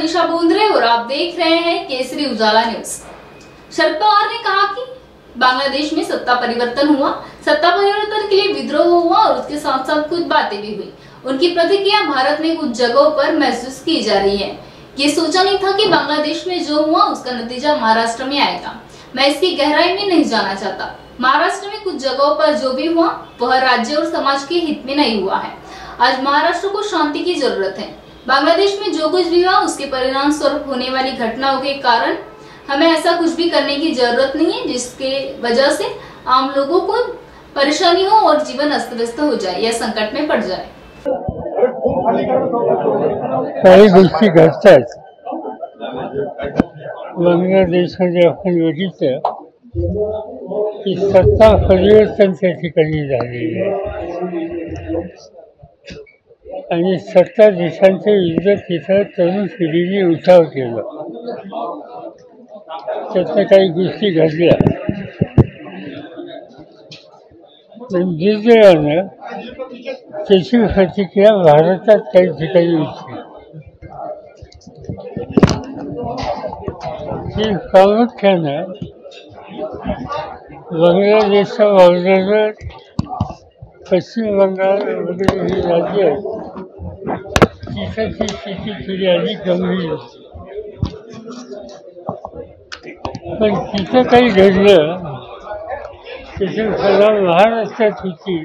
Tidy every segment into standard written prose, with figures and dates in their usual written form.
मनीषा बोंद्रे और आप देख रहे हैं केसरी उजाला न्यूज। शरद पवार ने कहा कि बांग्लादेश में सत्ता परिवर्तन हुआ, सत्ता परिवर्तन के लिए विद्रोह हुआ और उसके साथ साथ कुछ बातें भी हुई। उनकी प्रतिक्रिया भारत में कुछ जगहों पर महसूस की जा रही है। ये सोचा नहीं था कि बांग्लादेश में जो हुआ उसका नतीजा महाराष्ट्र में आएगा। मैं इसकी गहराई में नहीं जाना चाहता। महाराष्ट्र में कुछ जगहों पर जो भी हुआ वह राज्य और समाज के हित में नहीं हुआ है। आज महाराष्ट्र को शांति की जरूरत है। बांग्लादेश में जो कुछ भी हुआ उसके परिणाम स्वरूप होने वाली घटनाओं के कारण हमें ऐसा कुछ भी करने की जरूरत नहीं है जिसके वजह से आम लोगों को परेशानी हो और जीवन अस्त व्यस्त हो जाए या संकट में पड़ जाए। काही गोष्टी घडतात। बांगलादेशमध्ये आपण बघितलं की सत्ता परिवर्तन त्या ठिकाणी झालेलं आहे आणि सत्ता देशांच्या विरुद्ध तिथं तरुण पिढीने उठाव केला। त्यातल्या काही गोष्टी घडल्या पण दुर्दैवानं त्याची प्रतिक्रिया भारतात काही ठिकाणी होती। ती प्रामुख्यानं बांगलादेशचा वावरणारं पश्चिम बंगाल वगैरे ही राज्य तिथं ती स्थिती थोडी अधिक गंभीर होती। पण तिथं काही घडलं त्याचा परिणाम महाराष्ट्रात होती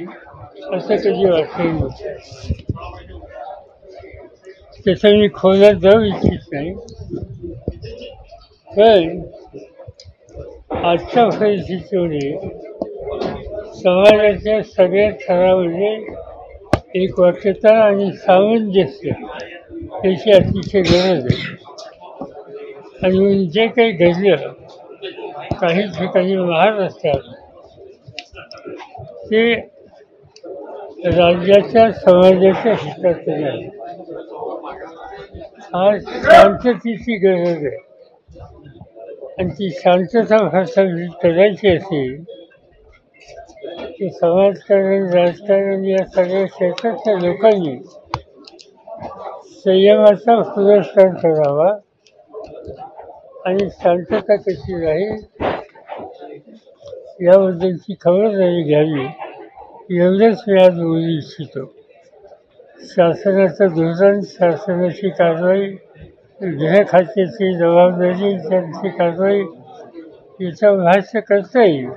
असं कधी वाटलं नव्हतं। त्याचं मी खोलात जाऊ इच्छित नाही, पण आजच्या परिस्थितीमध्ये समाजाच्या सगळ्या थरामध्ये एकवाक्यता आणि सामंजस्य याची अतिशय गरज आहे। आणि जे काही घडलं काही ठिकाणी महाराष्ट्रात ते राज्याच्या समाजाच्या हिताचं नाही। आज शांततेची गरज आहे आणि ती शांतता प्रस्थापित करायची असेल की समाजकारण राजकारण या सगळ्या क्षेत्रातल्या लोकांनी संयमाचा पुरस्कार करावा आणि शांतता कशी राहील याबद्दलची खबरदारी घ्यावी एवढंच मी आज बोलू इच्छितो। शासनाचं धोरण, शासनाची कारवाई, गृह खात्याची जबाबदारी, त्यांची कारवाई याचं भाष्य करता येईल।